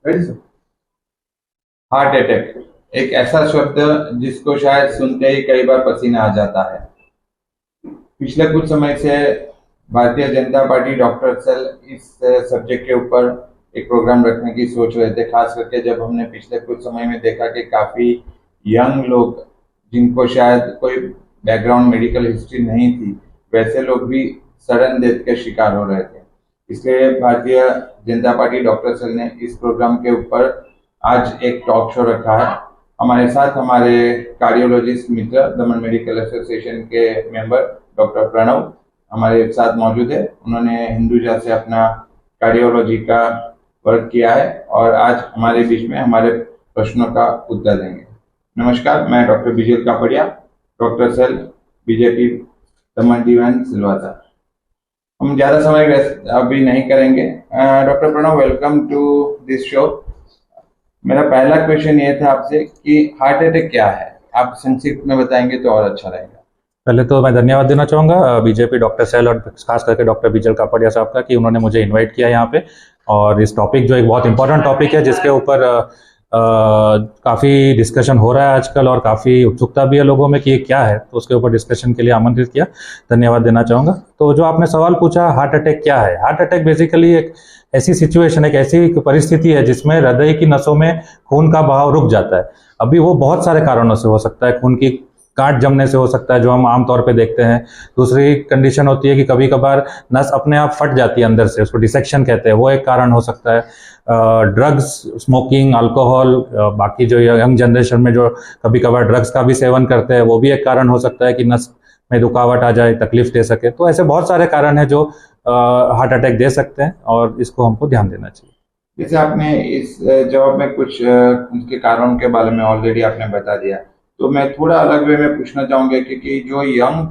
Ready, sir? Heart attack एक ऐसा शब्द जिसको शायद सुनते ही कई बार पसीना आ जाता है। पिछले कुछ समय से Bharatiya Janata party doctor cell इस सब्जेक्ट के ऊपर एक प्रोग्राम रखने की सोच रहे थे, खास करके जब हमने पिछले कुछ समय में देखा कि काफी यंग लोग जिनको शायद कोई बैकग्राउंड मेडिकल हिस्ट्री नहीं थी, वैसे लोग भी सडन डेथ के शिकार हो रहे थे। इसलिए Bharatiya Janata party doctor cell ने इस प्रोग्राम के ऊपर आज एक टॉक शो रखा है। हमारे साथ हमारे कार्डियोलॉजिस्ट मित्र दमन मेडिकल एसोसिएशन के मेंबर डॉक्टर प्रणव हमारे साथ मौजूद है। उन्होंने हिंदुजा से अपना कार्डियोलॉजी का वर्क किया है और आज हमारे बीच में हमारे प्रश्नों का उत्तर देंगे। नमस्कार, मैं doctor Vijay Kapadia, doctor cell, BJP Daman दीवान सिलवासा। हम ज्यादा समय अभी नहीं करेंगे। Doctor Pranav, welcome to this show. मेरा पहला क्वेश्चन ये था आपसे कि हार्ट अटैक क्या है, आप संक्षिप्त में बताएंगे तो और अच्छा रहेगा। पहले तो मैं धन्यवाद देना चाहूँगा बीजेपी डॉक्टर सेल और खास करके डॉक्टर विजय कापड़िया साहब का कि उन्होंने मुझे इनवाइट किया यहाँ पे। और इस टॉपिक जो एक बहुत इंपॉर्टेंट टॉपिक है जिसके ऊपर काफ़ी डिस्कशन हो रहा है आजकल और काफ़ी उत्सुकता भी है लोगों में कि ये क्या है, तो उसके ऊपर डिस्कशन के लिए आमंत्रित किया, धन्यवाद देना चाहूँगा। तो जो आपने सवाल पूछा, हार्ट अटैक क्या है। हार्ट अटैक बेसिकली एक ऐसी सिचुएशन, एक ऐसी परिस्थिति है जिसमें हृदय की नसों में खून का बहाव रुक जाता है। अभी वो बहुत सारे कारणों से हो सकता है, खून की गांठ जमने से हो सकता है जो हम आमतौर पे देखते हैं। दूसरी कंडीशन होती है कि कभी कभार नस अपने आप फट जाती है अंदर से, उसको डिसेक्शन कहते हैं, वो एक कारण हो सकता है। ड्रग्स, स्मोकिंग, अल्कोहल, बाकी जो यंग जनरेशन में जो कभी कभार ड्रग्स का भी सेवन करते हैं, वो भी एक कारण हो सकता है कि नस में रुकावट आ जाए, तकलीफ दे सके। तो ऐसे बहुत सारे कारण हैं जो हार्ट अटैक दे सकते हैं और इसको हमको ध्यान देना चाहिए। जैसे आपने इस जवाब में कुछ उसके कारणों के बारे में ऑलरेडी आपने बता दिया, तो मैं थोड़ा अलग वे में पूछना चाहूंगा कि जो यंग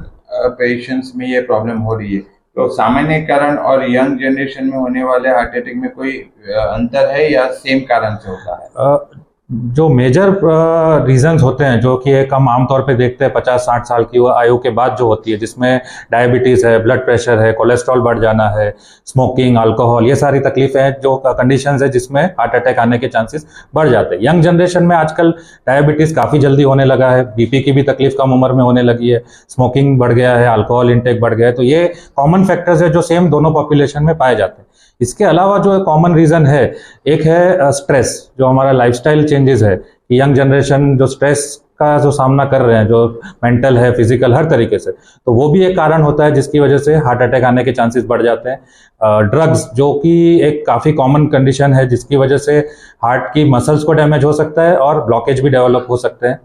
पेशेंट्स में ये प्रॉब्लम हो रही है, तो सामान्य कारण और यंग जनरेशन में होने वाले हार्ट अटैक में कोई अंतर है या सेम कारण से होता है? जो मेजर रीजंस होते हैं जो कि एक हम आमतौर पे देखते हैं 50-60 साल की आयु के बाद जो होती है, जिसमें डायबिटीज़ है, ब्लड प्रेशर है, कोलेस्ट्रॉल बढ़ जाना है, स्मोकिंग, अल्कोहल, ये सारी तकलीफें हैं जो कंडीशंस है जिसमें हार्ट अटैक आने के चांसेस बढ़ जाते हैं। यंग जनरेशन में आजकल डायबिटीज़ काफ़ी जल्दी होने लगा है, बीपी की भी तकलीफ कम उम्र में होने लगी है, स्मोकिंग बढ़ गया है, अल्कोहल इंटेक बढ़ गया है। तो ये कॉमन फैक्टर्स है जो सेम दोनों पॉपुलेशन में पाए जाते हैं। इसके अलावा जो कॉमन रीजन है, एक है स्ट्रेस, जो हमारा लाइफस्टाइल चेंजेस है कि यंग जनरेशन जो स्ट्रेस का जो सामना कर रहे हैं, जो मेंटल है, फिजिकल, हर तरीके से, तो वो भी एक कारण होता है जिसकी वजह से हार्ट अटैक आने के चांसेस बढ़ जाते हैं। ड्रग्स, जो कि एक काफ़ी कॉमन कंडीशन है जिसकी वजह से हार्ट की मसल्स को डैमेज हो सकता है और ब्लॉकेज भी डेवलप हो सकते हैं।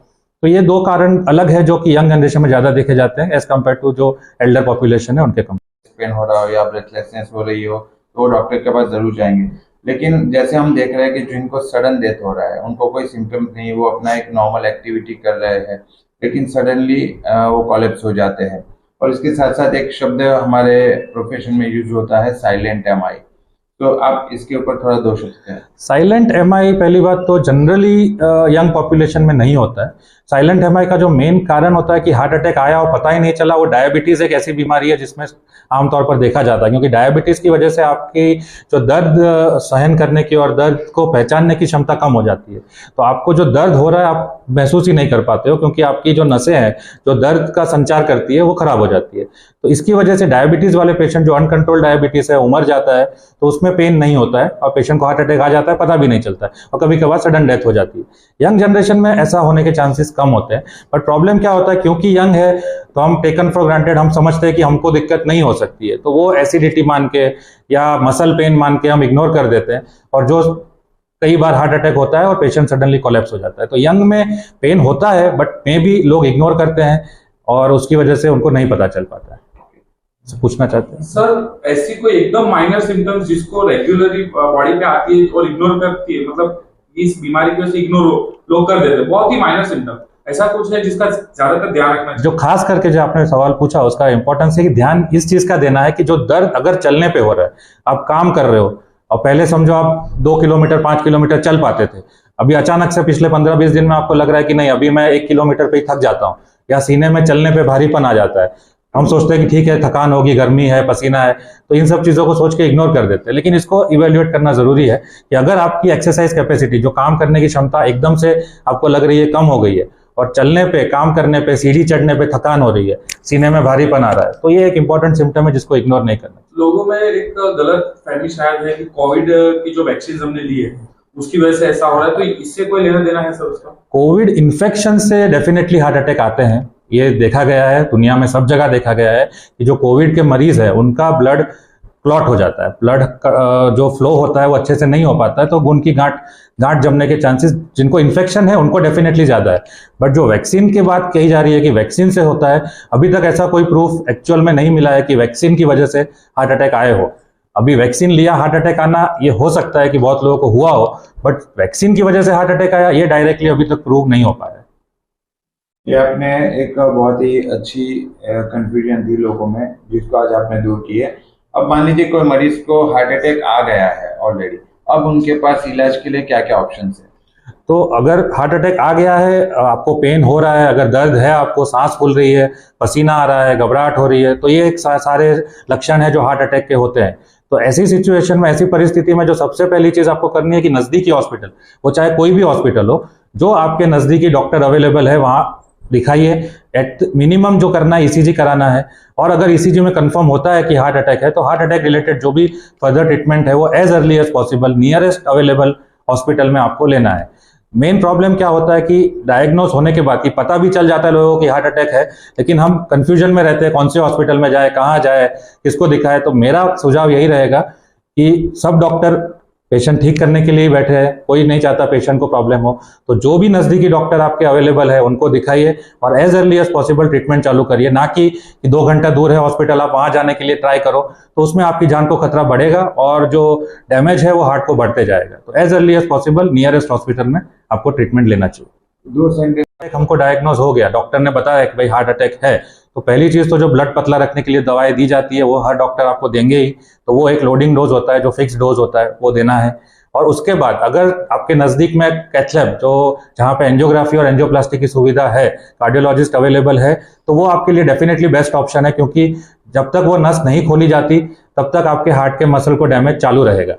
तो ये दो कारण अलग है जो कि यंग जनरेशन में ज़्यादा देखे जाते हैं एज कम्पेयर टू जो एल्डर पॉपुलेशन है उनके कम। पेन हो रहा हो या ब्रेथलेसनेस हो रही हो तो डॉक्टर के पास जरूर जाएंगे। लेकिन जैसे हम देख रहे हैं कि जिनको सडन डेथ हो रहा है, उनको कोई सिम्टम्स नहीं, वो अपना एक नॉर्मल एक्टिविटी कर रहे हैं, लेकिन सडनली वो कोलैप्स हो जाते हैं। और इसके साथ साथ एक शब्द हमारे प्रोफेशन में यूज होता है, साइलेंट एमआई। तो आप इसके ऊपर थोड़ा दो शब्द हैं। साइलेंट एमआई पहली बात तो जनरली यंग पॉपुलेशन में नहीं होता है। साइलेंट एमआई का जो मेन कारण होता है कि हार्ट अटैक आया और पता ही नहीं चला, वो डायबिटीज एक ऐसी बीमारी है जिसमें आमतौर पर देखा जाता है, क्योंकि डायबिटीज की वजह से आपकी जो दर्द सहन करने की और दर्द को पहचानने की क्षमता कम हो जाती है। तो आपको जो दर्द हो रहा है आप महसूस ही नहीं कर पाते हो, क्योंकि आपकी जो नसें हैं जो दर्द का संचार करती है वो खराब हो जाती है। तो इसकी वजह से डायबिटीज वाले पेशेंट, जो अनकंट्रोल्ड डायबिटीज है, उमर जाता है तो उसमें पेन नहीं होता है और पेशेंट को हार्ट अटैक आ जाता है, पता भी नहीं चलता है, और कभी कभार सडन डेथ हो जाती है। यंग जनरेशन में ऐसा होने के चांसेस कम होते हैं। बट प्रॉब्लम क्या होता है, क्योंकि यंग है तो हम टेकन फॉर ग्रांटेड, हम समझते हैं कि हमको दिक्कत नहीं हो सकती है, तो वो एसिडिटी मान के या मसल पेन मान के हम इग्नोर कर देते हैं, और जो कई बार हार्ट अटैक होता है और पेशेंट सडनली कोलैप्स हो जाता है। तो यंग में पेन होता है बट मे भी लोग इग्नोर करते हैं और उसकी वजह से उनको नहीं पता चल पाता है। पूछना चाहते हैं सर, ऐसी कोई एकदम माइनर सिम्टम्स जिसको रेगुलरली बॉडी पे आती है और इग्नोर करती है, मतलब इस बीमारी की वजह से इग्नोर लोग कर देते हैं, बहुत ही माइनर सिम्टम, ऐसा कुछ है जिसका ज्यादातर ध्यान रखना चाहिए? जो खास करके जो आपने सवाल पूछा उसका इंपॉर्टेंस है कि ध्यान इस चीज का देना है कि जो दर्द अगर चलने पे हो रहा है, आप काम कर रहे हो और पहले समझो आप 2 किलोमीटर 5 किलोमीटर चल पाते थे, अभी अचानक से पिछले 15-20 दिन में आपको लग रहा है कि नहीं, अभी मैं 1 किलोमीटर पे ही थक जाता हूँ, या सीने में चलने पे भारीपन आ जाता है, हम सोचते हैं कि ठीक है, थकान होगी, गर्मी है, पसीना है, तो इन सब चीज़ों को सोच के इग्नोर कर देते हैं। लेकिन इसको इवेल्युएट करना ज़रूरी है कि अगर आपकी एक्सरसाइज कैपेसिटी, जो काम करने की क्षमता एकदम से आपको लग रही है कम हो गई है, और चलने पे, काम करने पे, सीढ़ी चढ़ने पे थकान हो रही है, सीने में भारीपन आ रहा है, तो ये एक इंपॉर्टेंट सिम्टम है जिसको इग्नोर नहीं करना। लोगों में एक गलत फहमी शायद है कि कोविड की जो वैक्सीन हमने ली है उसकी वजह से ऐसा हो रहा है, तो इससे कोई लेना देना है सर उसका? कोविड इन्फेक्शन से डेफिनेटली हार्ट अटैक आते हैं, ये देखा गया है, दुनिया में सब जगह देखा गया है कि जो कोविड के मरीज है उनका ब्लड क्लॉट हो जाता है, ब्लड जो फ्लो होता है वो अच्छे से नहीं हो पाता है, तो उनकी गांठ जमने के चांसेस, जिनको इन्फेक्शन है उनको डेफिनेटली ज्यादा है। बट जो वैक्सीन की बात कही जा रही है कि वैक्सीन से होता है, अभी तक ऐसा कोई प्रूफ एक्चुअल में नहीं मिला है कि वैक्सीन की वजह से हार्ट अटैक आए हो। अभी वैक्सीन लिया हार्ट अटैक आना, ये हो सकता है कि बहुत लोगों को हुआ हो, बट वैक्सीन की वजह से हार्ट अटैक आया, ये डायरेक्टली अभी तक प्रूव नहीं हो पाया। ये आपने एक बहुत ही अच्छी कंफ्यूजन थी लोगों में, जिसको आज आपने दूर की है। अब मान लीजिए कोई मरीज को हार्ट अटैक आ गया है ऑलरेडी, अब उनके पास इलाज के लिए क्या क्या ऑप्शन है? तो अगर हार्ट अटैक आ गया है, आपको पेन हो रहा है, अगर दर्द है, आपको सांस फूल रही है, पसीना आ रहा है, घबराहट हो रही है, तो ये एक सारे लक्षण है जो हार्ट अटैक के होते हैं। तो ऐसी सिचुएशन में, ऐसी परिस्थिति में जो सबसे पहली चीज आपको करनी है कि नजदीकी हॉस्पिटल, वो चाहे कोई भी हॉस्पिटल हो, जो आपके नजदीकी डॉक्टर अवेलेबल है वहां दिखाइए। एट मिनिमम जो करना है ईसीजी कराना है, और अगर ईसीजी में कंफर्म होता है कि हार्ट अटैक है, तो हार्ट अटैक रिलेटेड जो भी फर्दर ट्रीटमेंट है वो as early as possible nearest available hospital में आपको लेना है। मेन प्रॉब्लम क्या होता है कि डायग्नोज होने के बाद, कि पता भी चल जाता है लोगों को कि हार्ट अटैक है, लेकिन हम कंफ्यूजन में रहते हैं कौन से हॉस्पिटल में जाए, कहाँ जाए, किसको दिखाए। तो मेरा सुझाव यही रहेगा कि सब डॉक्टर पेशेंट ठीक करने के लिए ही बैठे हैं, कोई नहीं चाहता पेशेंट को प्रॉब्लम हो, तो जो भी नजदीकी डॉक्टर आपके अवेलेबल है उनको दिखाइए और as early as possible treatment चालू करिए। ना कि 2 घंटा दूर है हॉस्पिटल, आप वहां जाने के लिए ट्राई करो, तो उसमें आपकी जान को खतरा बढ़ेगा और जो डैमेज है वो हार्ट को बढ़ते जाएगा। तो as early as possible nearest hospital में आपको ट्रीटमेंट लेना चाहिए। 2 सेंटेंस हमको डायग्नोज हो गया, डॉक्टर ने बताया कि भाई हार्ट अटैक है, तो पहली चीज तो जो ब्लड पतला रखने के लिए दवाई दी जाती है वो हर डॉक्टर आपको देंगे ही, तो वो एक लोडिंग डोज होता है, जो फिक्स डोज होता है वो देना है। और उसके बाद अगर आपके नजदीक में कैथ लैब, जो जहां पे एंजियोग्राफी और एंजियोप्लास्टी की सुविधा है, कार्डियोलॉजिस्ट अवेलेबल है, तो वो आपके लिए डेफिनेटली बेस्ट ऑप्शन है, क्योंकि जब तक वो नस नहीं खोली जाती तब तक आपके हार्ट के मसल को डैमेज चालू रहेगा।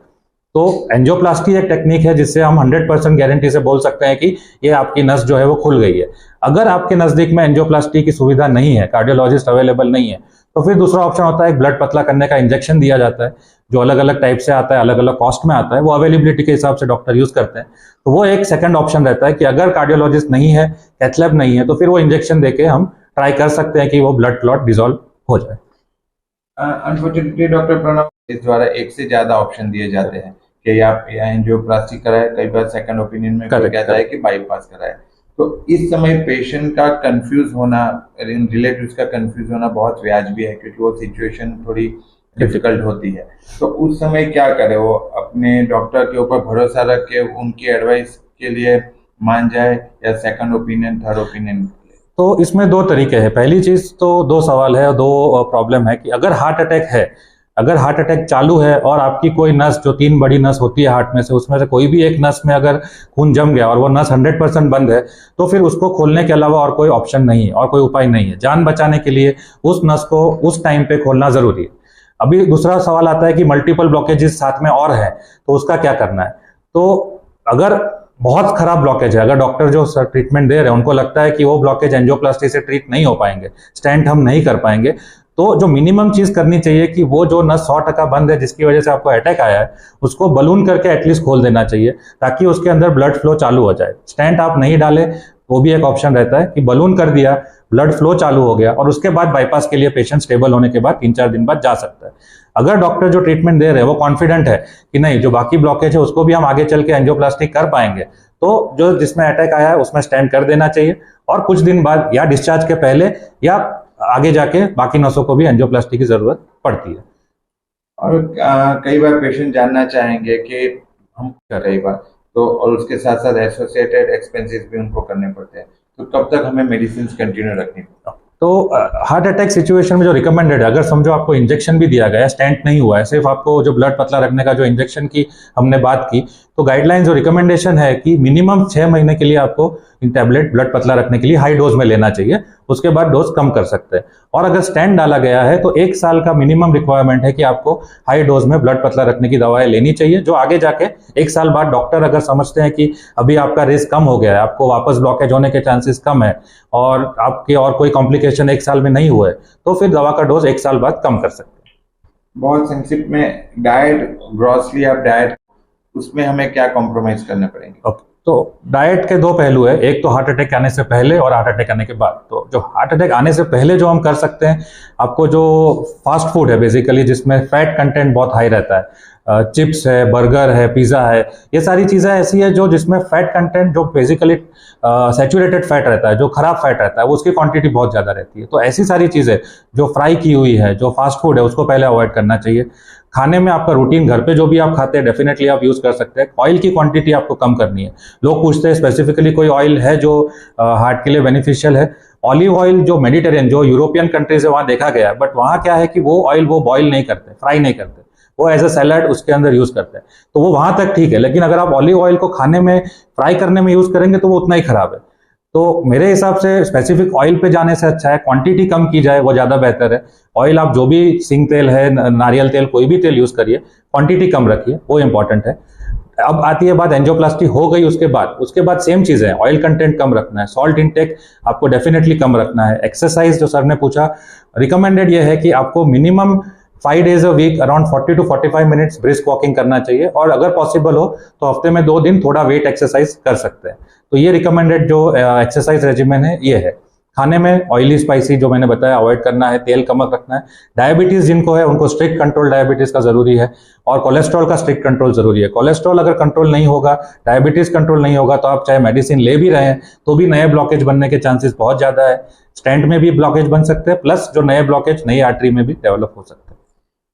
तो एंजियोप्लास्टी एक टेक्निक है जिससे हम 100% गारंटी से बोल सकते हैं कि ये आपकी नस जो है वो खुल गई है। अगर आपके नजदीक में एंजियोप्लास्टी की सुविधा नहीं है, कार्डियोलॉजिस्ट अवेलेबल नहीं है, तो फिर दूसरा ऑप्शन होता है, एक ब्लड पतला करने का इंजेक्शन दिया जाता है, जो अलग अलग टाइप से आता है, अलग अलग कॉस्ट में आता है, वो अवेलेबिलिटी के हिसाब से डॉक्टर यूज करते हैं। तो वो एक सेकंड ऑप्शन रहता है कि अगर कार्डियोलॉजिस्ट नहीं है, कैथ लैब नहीं है, तो फिर वो इंजेक्शन देके हम ट्राई कर सकते हैं कि वो ब्लड क्लॉट डिसॉल्व हो जाए। अनफॉर्चुनेटली डॉक्टर प्रणव, इस द्वारा एक से ज्यादा ऑप्शन दिए जाते हैं कि आप एंजियोप्लास्टी कराए, कई बार सेकंड ओपिनियन में कोई कहता है कि बाईपास कराए। तो इस समय पेशेंट का कंफ्यूज होना, रिलेटिव्स का कंफ्यूज होना बहुत वाजिबी है, क्योंकि वो सिचुएशन थोड़ी डिफिकल्ट होती है। तो उस समय क्या करे, वो अपने डॉक्टर के ऊपर भरोसा रख के उनकी एडवाइस के लिए मान जाए, या सेकंड ओपिनियन, थर्ड ओपिनियन? तो इसमें 2 तरीके हैं। पहली चीज तो 2 सवाल है, 2 प्रॉब्लम है कि अगर हार्ट अटैक है, अगर हार्ट अटैक चालू है और आपकी कोई नस, जो 3 बड़ी नस होती है हार्ट में से, उसमें से कोई भी एक नस में अगर खून जम गया और वो नस 100% बंद है, तो फिर उसको खोलने के अलावा और कोई ऑप्शन नहीं है और कोई उपाय नहीं है। जान बचाने के लिए उस नस को उस टाइम पे खोलना जरूरी है। अभी दूसरा सवाल आता है कि मल्टीपल ब्लॉकेजेस साथ में और है, तो उसका क्या करना है। तो अगर बहुत खराब ब्लॉकेज है, अगर डॉक्टर जो ट्रीटमेंट दे रहे हैं उनको लगता है कि वो ब्लॉकेज एंजियोप्लास्टी से ट्रीट नहीं हो पाएंगे, स्टेंट हम नहीं कर पाएंगे, तो जो मिनिमम चीज करनी चाहिए कि वो जो नस 100% बंद है जिसकी वजह से आपको अटैक आया है, उसको बलून करके एटलीस्ट खोल देना चाहिए, ताकि उसके अंदर ब्लड फ्लो चालू हो जाए। स्टेंट आप नहीं डाले, वो भी एक ऑप्शन रहता है कि बलून कर दिया, ब्लड फ्लो चालू हो गया, और उसके बाद बाईपास के लिए पेशेंट स्टेबल होने के बाद 3-4 दिन बाद जा सकता है। अगर डॉक्टर जो ट्रीटमेंट दे रहे हैं वो कॉन्फिडेंट है कि नहीं, जो बाकी ब्लॉकेज है उसको भी हम आगे चल के एंजियोप्लास्टी कर पाएंगे, तो जो जिसमें अटैक आया है उसमें स्टेंट कर देना चाहिए, और कुछ दिन बाद या डिस्चार्ज के पहले या आगे जाके बाकी नसों को भी एंजियोप्लास्टी की जरूरत पड़ती है। और कई बार पेशेंट जानना चाहेंगे कि हम कर रही बार तो, और उसके साथ साथ एसोसिएटेड एक्सपेंसेस भी उनको करने पड़ते हैं, तो कब तक हमें मेडिसिन कंटिन्यू रखनी पड़ती है? तो हार्ट अटैक सिचुएशन में जो रिकमेंडेड है, अगर समझो आपको इंजेक्शन भी दिया गया है, स्टेंट नहीं हुआ है, सिर्फ आपको जो ब्लड पतला रखने का जो इंजेक्शन की हमने बात की, तो गाइडलाइन जो रिकमेंडेशन है कि मिनिमम 6 महीने के लिए आपको टैबलेट ब्लड पतला रखने के लिए हाई डोज में लेना चाहिए, उसके बाद डोज कम कर सकते हैं। और अगर स्टेंट डाला गया है तो 1 साल का मिनिमम रिक्वायरमेंट है कि आपको हाई डोज में ब्लड पतला रखने की दवाएं लेनी चाहिए, जो आगे जाके 1 साल बाद डॉक्टर अगर समझते हैं कि अभी आपका रिस्क कम हो गया है, आपको वापस ब्लॉकेज होने के चांसेस कम है और आपके और कोई कॉम्प्लिकेशन 1 साल में नहीं हुए, तो फिर दवा का डोज 1 साल बाद कम कर सकते हैं। बहुत संक्षिप्त में, डाइट ग्रॉसली आप डाइट, उसमें हमें क्या कॉम्प्रोमाइज करने पड़ेंगे? ओके, तो डाइट के 2 पहलू है, एक तो हार्ट अटैक आने से पहले और हार्ट अटैक आने के बाद। तो जो हार्ट अटैक आने से पहले जो हम कर सकते हैं, आपको जो फास्ट फूड है बेसिकली जिसमें फैट कंटेंट बहुत हाई रहता है, चिप्स है, बर्गर है, पिज़्ज़ा है, ये सारी चीज़ें ऐसी है जो जिसमें फैट कंटेंट जो बेसिकली सैचुरेटेड फैट रहता है, जो खराब फैट रहता है, वो उसकी क्वांटिटी बहुत ज़्यादा रहती है। तो ऐसी सारी चीज़ें जो फ्राई की हुई है, जो फास्ट फूड है, उसको पहले अवॉइड करना चाहिए। खाने में आपका रूटीन घर पे जो भी आप खाते हैं डेफिनेटली आप यूज़ कर सकते हैं। ऑयल की क्वांटिटी आपको कम करनी है। लोग पूछते हैं स्पेसिफिकली कोई ऑयल है जो हार्ट के लिए बेनिफिशियल है। ऑलिव ऑयल जो मेडिटेरियन, जो यूरोपियन कंट्रीज है वहाँ देखा गया है, बट वहाँ क्या है कि वो ऑयल वो बॉयल नहीं करते, फ्राई नहीं करते, वो एज अ सैलड उसके अंदर यूज करते हैं, तो वो वहां तक ठीक है। लेकिन अगर आप ऑलिव ऑयल को खाने में फ्राई करने में यूज करेंगे तो वो उतना ही खराब है। तो मेरे हिसाब से स्पेसिफिक ऑयल पे जाने से अच्छा है क्वांटिटी कम की जाए, वो ज्यादा बेहतर है। ऑयल आप जो भी सिंग तेल है, नारियल तेल, कोई भी तेल यूज करिए, क्वांटिटी कम रखिए, वो इंपॉर्टेंट है। अब आती है बात एंजियोप्लास्टी हो गई, उसके बाद सेम चीज है, ऑयल कंटेंट कम रखना है, सॉल्ट इंटेक आपको डेफिनेटली कम रखना है। एक्सरसाइज जो सर ने पूछा, रिकमेंडेड ये है कि आपको minimum 5 days a week around 40 to 45 minutes brisk walking करना चाहिए, और अगर पॉसिबल हो तो हफ्ते में 2 दिन थोड़ा वेट एक्सरसाइज कर सकते हैं। तो ये रिकमेंडेड जो एक्सरसाइज रेजिमेन है ये है। खाने में ऑयली स्पाइसी जो मैंने बताया अवॉइड करना है, तेल कम रखना है। डायबिटीज जिनको है उनको स्ट्रिक्ट कंट्रोल डायबिटीज का जरूरी है, और कोलेस्ट्रॉल का स्ट्रिक्ट कंट्रोल जरूरी है। कोलेस्ट्रॉल अगर कंट्रोल नहीं होगा, डायबिटीज कंट्रोल नहीं होगा, तो आप चाहे मेडिसिन ले भी रहे हैं तो भी नए ब्लॉकेज बनने के चांसेस बहुत ज्यादा है। स्टेंट में भी ब्लॉकेज बन सकते हैं, प्लस जो नए ब्लॉकेज नई आर्टरी में भी डेवलप हो सकते हैं।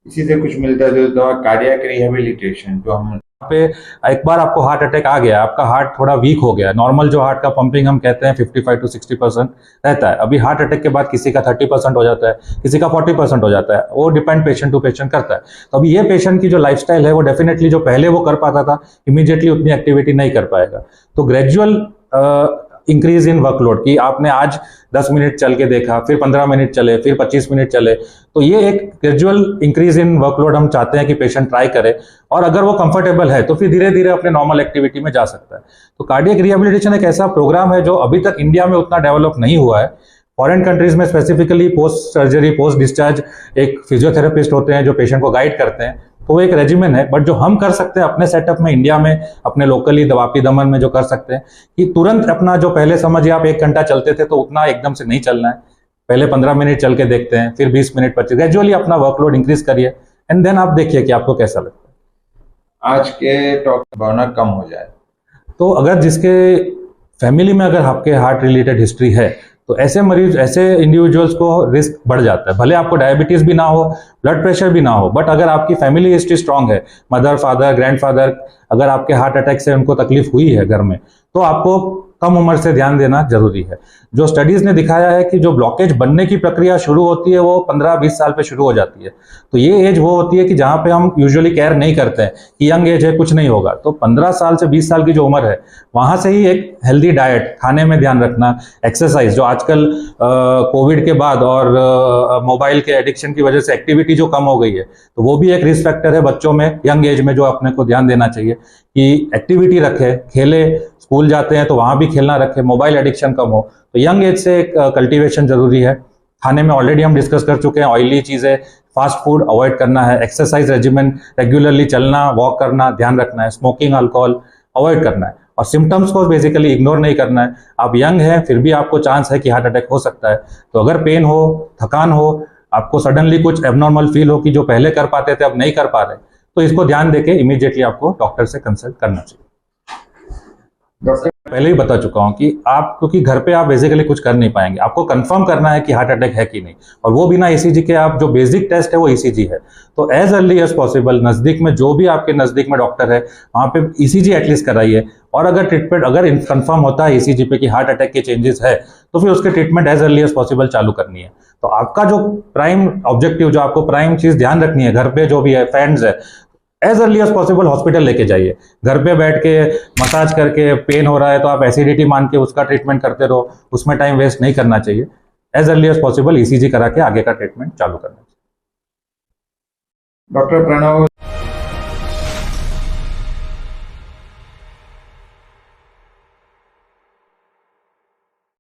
इसी से कुछ मिलता जुलता कार्डियक रिहेबिलिटेशन, जो हम पे एक बार आपको हार्ट अटैक आ गया, आपका हार्ट थोड़ा वीक हो गया, नॉर्मल जो हार्ट का पंपिंग हम कहते हैं 55 to 60% रहता है। अभी हार्ट अटैक के बाद किसी का 30% हो जाता है, किसी का 40% हो जाता है, वो डिपेंड पेशेंट टू पेशेंट करता है। तो अभी ये पेशेंट की जो लाइफस्टाइल है वो डेफिनेटली जो पहले वो कर पाता था इमीडिएटली उतनी एक्टिविटी नहीं कर पाएगा। तो ग्रेजुअल इंक्रीज इन वर्कलोड, कि आपने आज 10 मिनट चल के देखा, फिर 15 मिनट चले, फिर 25 मिनट चले, तो ये एक ग्रेजुअल इंक्रीज इन वर्कलोड हम चाहते हैं कि पेशेंट ट्राई करे, और अगर वो कंफर्टेबल है तो फिर धीरे धीरे अपने नॉर्मल एक्टिविटी में जा सकता है। तो कार्डियक रिहेबिलिटेशन एक ऐसा प्रोग्राम है जो अभी तक इंडिया में उतना डेवलप नहीं हुआ है। फॉरेन कंट्रीज में specifically post surgery, post discharge एक फिजियोथेरेपिस्ट होते हैं जो पेशेंट को गाइड करते हैं, तो वो एक रेजिमेन है। बट जो हम कर सकते हैं अपने सेटअप में, इंडिया में अपने लोकली वापी दमन में जो कर सकते हैं कि तुरंत अपना जो पहले समझिए आप 1 घंटा चलते थे तो उतना एकदम से नहीं चलना है, पहले 15 मिनट चल के देखते हैं, फिर 20 मिनट 25, ग्रेजुअली अपना वर्कलोड इंक्रीज करिए, एंड देन आप देखिए कि आपको कैसा लगता है। आज के टॉक भावना कम हो जाए, तो अगर जिसके फैमिली में अगर आपके हार्ट रिलेटेड हिस्ट्री है तो ऐसे मरीज, ऐसे इंडिविजुअल्स को रिस्क बढ़ जाता है। भले आपको डायबिटीज भी ना हो, ब्लड प्रेशर भी ना हो, बट अगर आपकी फैमिली हिस्ट्री स्ट्रांग है, मदर, फादर, ग्रैंडफादर, अगर आपके हार्ट अटैक से उनको तकलीफ हुई है घर में, तो आपको कम उम्र से ध्यान देना जरूरी है। जो स्टडीज ने दिखाया है कि जो ब्लॉकेज बनने की प्रक्रिया शुरू होती है वो 15-20 साल पे शुरू हो जाती है। तो ये एज वो होती है कि जहां पे हम यूजुअली केयर नहीं करते हैं कि यंग एज है, कुछ नहीं होगा। तो 15 साल से 20 साल की जो उम्र है वहां से ही एक हेल्दी डाइट, खाने में ध्यान रखना, एक्सरसाइज, जो आजकल कोविड के बाद और मोबाइल के एडिक्शन की वजह से एक्टिविटी जो कम हो गई है, तो वो भी एक रिस्क फैक्टर है बच्चों में यंग एज में, जो अपने को ध्यान देना चाहिए कि एक्टिविटी रखे, खेले, स्कूल जाते हैं तो वहां भी खेलना रखे, मोबाइल एडिक्शन कम हो। तो यंग एज से एक कल्टीवेशन जरूरी है। खाने में ऑलरेडी हम डिस्कस कर चुके हैं, ऑयली चीजें, फास्ट फूड अवॉइड करना है, एक्सरसाइज रेजिमेंट, रेगुलरली चलना, वॉक करना, ध्यान रखना है, स्मोकिंग, अल्कोहल अवॉइड करना है, और सिम्टम्स को बेसिकली इग्नोर नहीं करना है। आप यंग हैं फिर भी आपको चांस है कि हार्ट अटैक हो सकता है। तो अगर पेन हो, थकान हो, आपको सडनली कुछ एबनॉर्मल फील हो कि जो पहले कर पाते थे अब नहीं कर पा रहे, तो इसको ध्यान देके इमीडिएटली आपको डॉक्टर से कंसल्ट करना चाहिए। डॉक्टर पहले ही बता चुका हूं कि आप, क्योंकि घर पे आप बेसिकली कुछ कर नहीं पाएंगे, आपको कंफर्म करना है कि हार्ट अटैक है कि नहीं, और वो बिना ईसीजी के, आप जो बेसिक टेस्ट है वो ईसीजी है। तो एज अर्ली एज पॉसिबल नजदीक में, जो भी आपके नजदीक में डॉक्टर है वहां पे ईसीजी एटलीस्ट कराइए, और अगर ट्रीटमेंट अगर कंफर्म होता है ईसीजी पे कि हार्ट अटैक के चेंजेस है, तो फिर उसके treatment as early as possible चालू करनी है। तो आपका जो प्राइम ऑब्जेक्टिव, जो आपको प्राइम चीज ध्यान रखनी है घर पे जो भी है, फ्रेंड्स है, as early as possible hospital लेके जाइए। घर पे बैठ के मसाज करके पेन हो रहा है तो आप एसिडिटी मान के उसका ट्रीटमेंट करते रहो, उसमें टाइम वेस्ट नहीं करना चाहिए। As early as possible ECG करा के आगे का ट्रीटमेंट चालू करना चाहिए। डॉक्टर प्रणव